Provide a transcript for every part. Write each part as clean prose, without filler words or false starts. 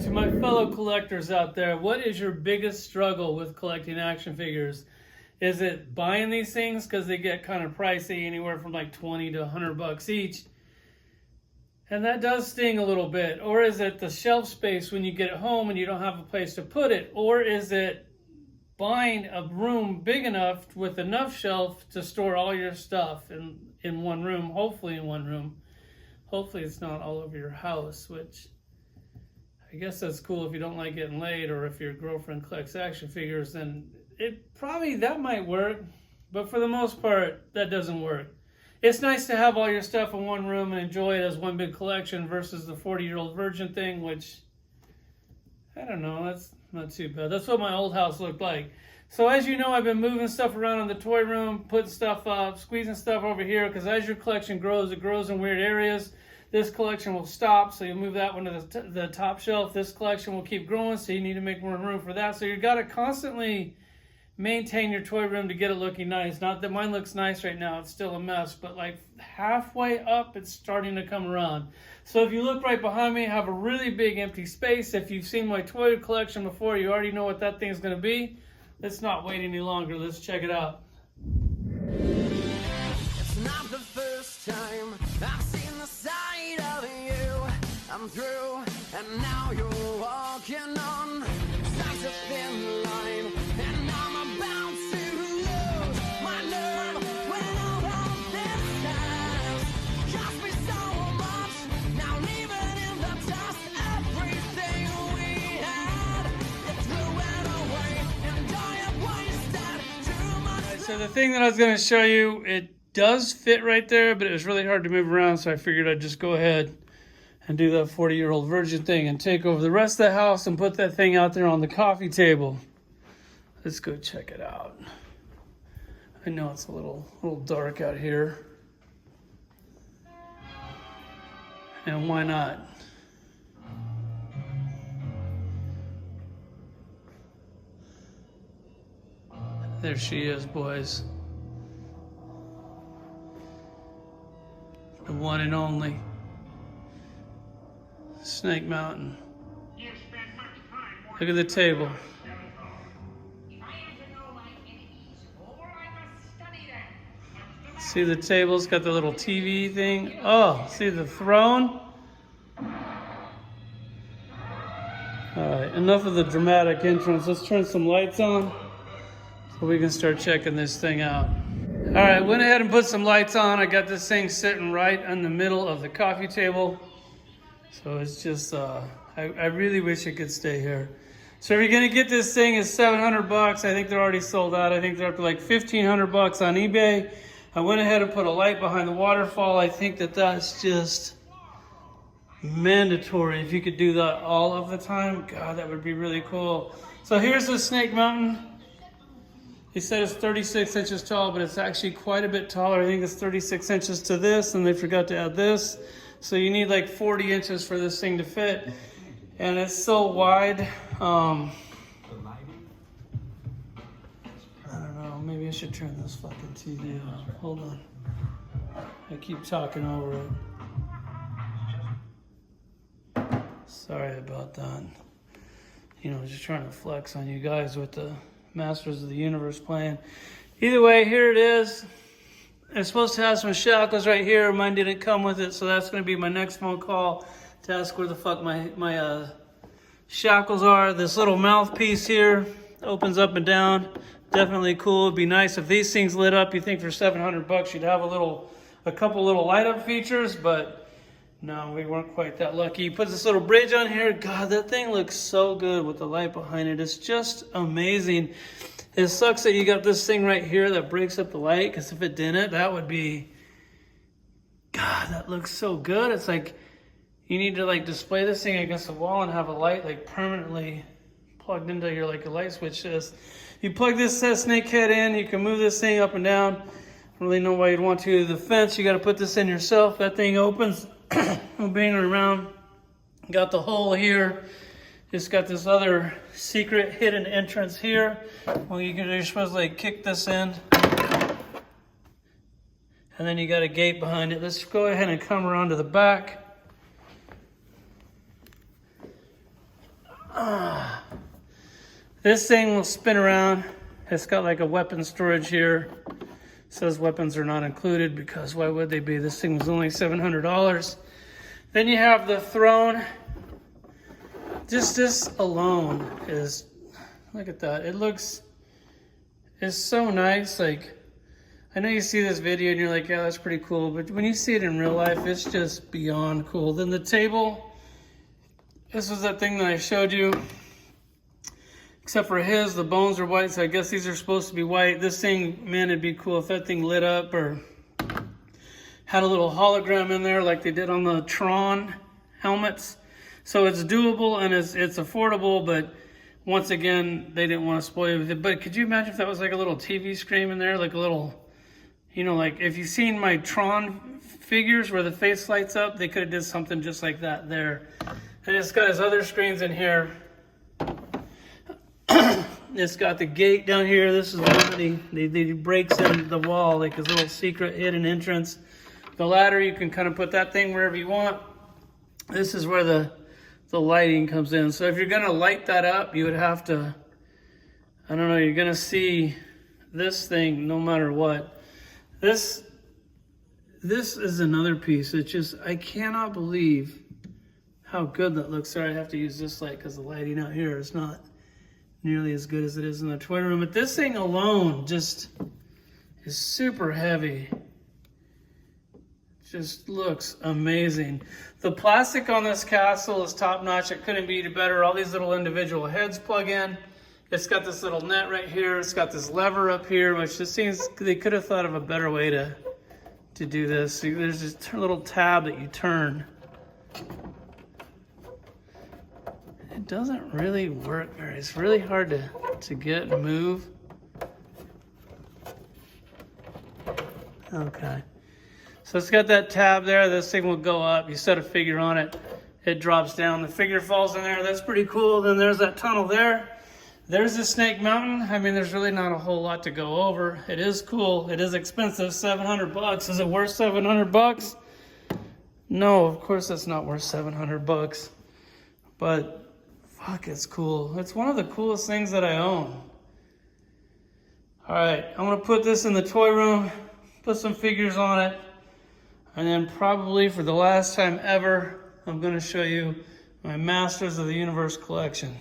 To my fellow collectors out there, what is your biggest struggle with collecting action figures? Is it buying these things because they get kind of pricey, anywhere from like 20 to 100 bucks each? And that does sting a little bit. Or is it the shelf space when you get it home and you don't have a place to put it? Or is it buying a room big enough with enough shelf to store all your stuff in one room, hopefully in one room. Hopefully it's not all over your house, which I guess that's cool if you don't like getting laid, or if your girlfriend collects action figures, then that might work. But for the most part, that doesn't work. It's nice to have all your stuff in one room and enjoy it as one big collection versus the 40-year-old virgin thing, which, I don't know, that's not too bad. That's what my old house looked like. So as you know, I've been moving stuff around in the toy room, putting stuff up, squeezing stuff over here, because as your collection grows, it grows in weird areas. This collection will stop, so you move that one to the top shelf. This collection will keep growing, so you need to make more room for that. So you got to constantly maintain your toy room to get it looking nice. Not that mine looks nice right now, it's still a mess, but like halfway up, it's starting to come around. So if you look right behind me, I have a really big empty space. If you've seen my toy collection before, you already know what that thing's going to be. Let's not wait any longer. Let's check it out. It's not the first time I've seen the side of you. I'm through, and now you're walking on such a thin line, and I'm about to lose my nerve when all of this has cost me so much. Now leaving in the dust everything we had. You threw it away, and I have wasted too much. So the thing that I was going to show you, it does fit right there, but it was really hard to move around, so I figured I'd just go ahead and do that 40-year-old virgin thing and take over the rest of the house and put that thing out there on the coffee table. Let's go check it out. I know it's a little dark out here. And why not? There she is, boys. The one and only Snake Mountain. Look at the table. See the table? It's got the little TV thing. Oh, see the throne? Alright, enough of the dramatic entrance. Let's turn some lights on so we can start checking this thing out. Alright, went ahead and put some lights on. I got this thing sitting right in the middle of the coffee table. So it's just, I really wish it could stay here. So if you're gonna get this thing, it's 700 bucks. I think they're already sold out. I think they're up to like 1,500 bucks on eBay. I went ahead and put a light behind the waterfall. I think that's just mandatory. If you could do that all of the time, God, that would be really cool. So here's the Snake Mountain. He said it's 36 inches tall, but it's actually quite a bit taller. I think it's 36 inches to this, and they forgot to add this. So you need like 40 inches for this thing to fit. And it's so wide. I don't know, maybe I should turn this fucking TV on. Hold on. I keep talking over it. Sorry about that. You know, just trying to flex on you guys with the Masters of the Universe playing. Either way, here it is. It's supposed to have some shackles right here. Mine didn't come with it, so that's going to be my next phone call to ask where the fuck my shackles are. This little mouthpiece here opens up and down. Definitely cool. It'd be nice if these things lit up. You think for 700 bucks you'd have a couple little light up features, but no, we weren't quite that lucky. He puts this little bridge on here. God, that thing looks so good with the light behind it. It's just amazing. It sucks that you got this thing right here that breaks up the light, because if it didn't, that would be... God, that looks so good. It's like you need to like display this thing against the wall and have a light like permanently plugged into your like a light switch. You plug this snake head in, you can move this thing up and down. I don't really know why you'd want to. The fence, you got to put this in yourself. That thing opens, bang around. Got the hole here. It's got this other secret hidden entrance here. Well, you're supposed to like kick this in. And then you got a gate behind it. Let's go ahead and come around to the back. This thing will spin around. It's got like a weapon storage here. It says weapons are not included because why would they be? This thing was only $700. Then you have the throne. Just this alone is, look at that. It's so nice. Like, I know you see this video and you're like, yeah, that's pretty cool. But when you see it in real life, it's just beyond cool. Then the table, this was that thing that I showed you. Except for his, the bones are white, so I guess these are supposed to be white. This thing, man, it'd be cool if that thing lit up or had a little hologram in there like they did on the Tron helmets. So it's doable and it's affordable, but once again, they didn't want to spoil it with it. But could you imagine if that was like a little TV screen in there, like a little, you know, like if you've seen my Tron figures where the face lights up, they could have did something just like that there. And it's got his other screens in here. It's got the gate down here. This is where he breaks in the wall, like his little secret hidden entrance. The ladder, you can kind of put that thing wherever you want. This is where the lighting comes in. So if you're gonna light that up, you would have to, I don't know, you're gonna see this thing no matter what. This is another piece. It's just, I cannot believe how good that looks. Sorry, I have to use this light because the lighting out here is not nearly as good as it is in the toy room. But this thing alone just is super heavy. Just looks amazing. The plastic on this castle is top notch. It couldn't be better. All these little individual heads plug in. It's got this little net right here. It's got this lever up here, which just seems they could have thought of a better way to do this. See, there's this little tab that you turn. It doesn't really work. It's really hard to get and move. Okay. So it's got that tab there. This thing will go up. You set a figure on it. It drops down. The figure falls in there. That's pretty cool. Then there's that tunnel there. There's the Snake Mountain. I mean, there's really not a whole lot to go over. It is cool. It is expensive. $700. Is it worth $700? No, of course it's not worth $700. But fuck, it's cool. It's one of the coolest things that I own. All right, I'm gonna put this in the toy room, put some figures on it, and then probably for the last time ever, I'm gonna show you my Masters of the Universe collection.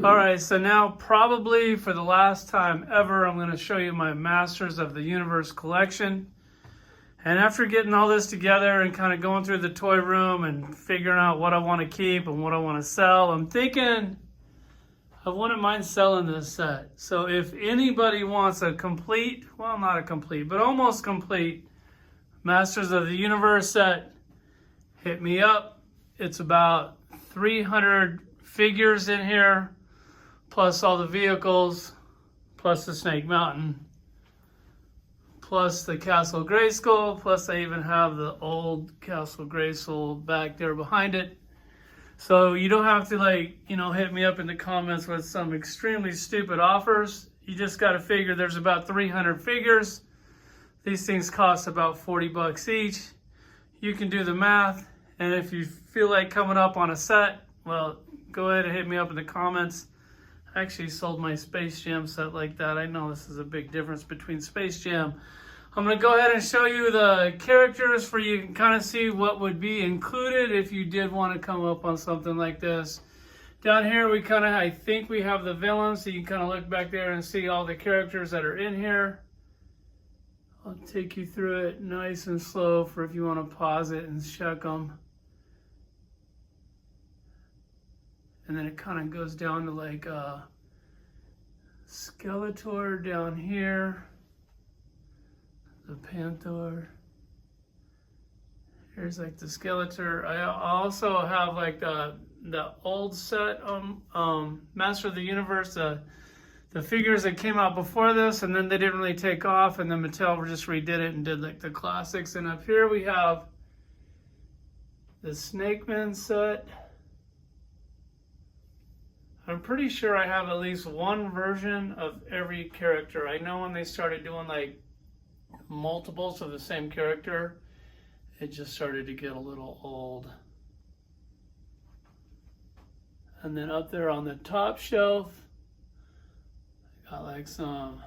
All right, so now probably for the last time ever, I'm gonna show you my Masters of the Universe collection. And after getting all this together and kind of going through the toy room and figuring out what I want to keep and what I want to sell, I'm thinking I wouldn't mind selling this set. So if anybody wants a complete, well, not a complete, but almost complete Masters of the Universe set, hit me up. It's about 300 figures in here, plus all the vehicles, plus the Snake Mountain, plus the Castle Grayskull, plus I even have the old Castle Grayskull back there behind it. So you don't have to hit me up in the comments with some extremely stupid offers. You just got to figure there's about 300 figures. These things cost about $40 each. You can do the math. And if you feel like coming up on a set, well, go ahead and hit me up in the comments. I actually sold my Space Jam set like that. I know this is a big difference between Space Jam. I'm going to go ahead and show you the characters for you can kind of see what would be included if you did want to come up on something like this. Down here we I think we have the villains, so you can kind of look back there and see all the characters that are in here. I'll take you through it nice and slow for if you want to pause it and check them. And then it kind of goes down to like Skeletor down here. The Panther. Here's like the Skeletor. I also have like the old set Master of the Universe, the figures that came out before this, and then they didn't really take off, and then Mattel just redid it and did like the classics. And up here we have the Snake Man set. I'm pretty sure I have at least one version of every character. I know when they started doing like multiples of the same character, it just started to get a little old. And then up there on the top shelf, I got like some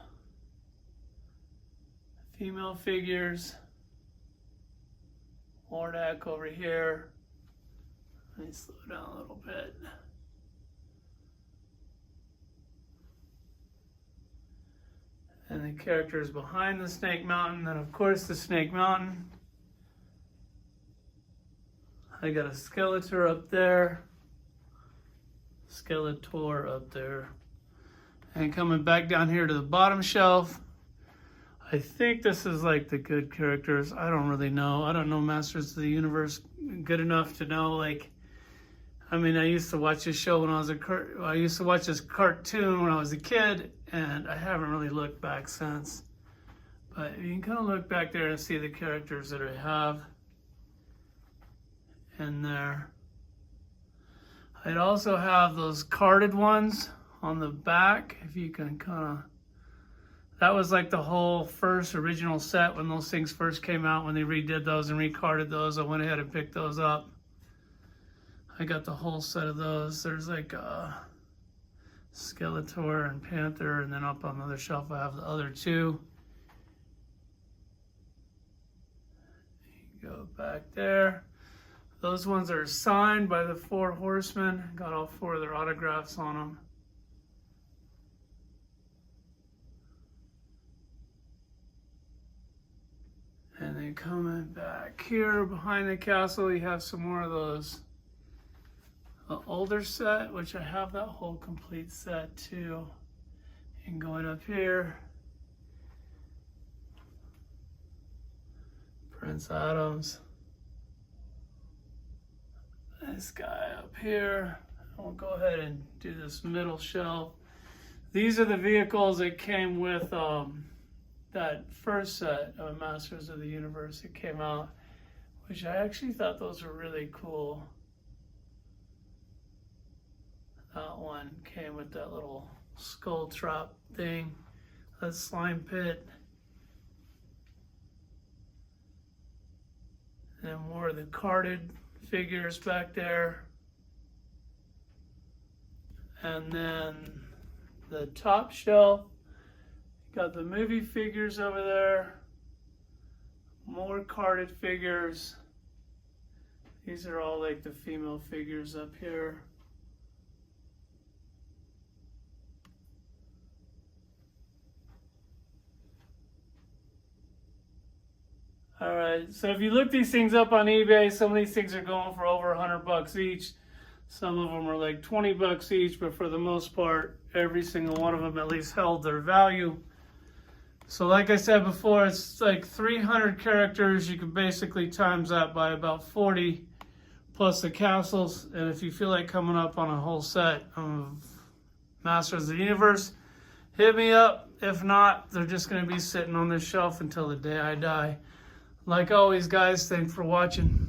female figures. Hordak over here. Let me slow down a little bit. And the characters behind the Snake Mountain. Then of course the Snake Mountain. I got a Skeletor up there. Skeletor up there. And coming back down here to the bottom shelf, I think this is like the good characters. I don't really know. I don't know Masters of the Universe good enough to know. Like, I mean, I used to watch this show when I used to watch this cartoon when I was a kid, and I haven't really looked back since. But you can kind of look back there and see the characters that I have in there. I'd also have those carded ones on the back, if you can kind of. That was like the whole first original set when those things first came out, when they redid those and recarded those. I went ahead and picked those up. I got the whole set of those. There's like Skeletor and Panther, and then up on the other shelf I have the other two. You go back there. Those ones are signed by the 4 Horsemen. Got all 4 of their autographs on them. And then coming back here behind the castle, you have some more of those. The older set, which I have that whole complete set too. And going up here, Prince Adams. This guy up here. I'll go ahead and do this middle shelf. These are the vehicles that came with that first set of Masters of the Universe that came out, which I actually thought those were really cool. That one came with that little skull trap thing, that slime pit. And more of the carded figures back there. And then the top shelf, got the movie figures over there, more carded figures. These are all like the female figures up here. All right, so if you look these things up on eBay, some of these things are going for over $100 each. Some of them are like $20 each, but for the most part, every single one of them at least held their value. So like I said before, it's like 300 characters. You can basically times that by about 40, plus the castles. And if you feel like coming up on a whole set of Masters of the Universe, hit me up. If not, they're just going to be sitting on this shelf until the day I die. Like always, guys, thanks for watching.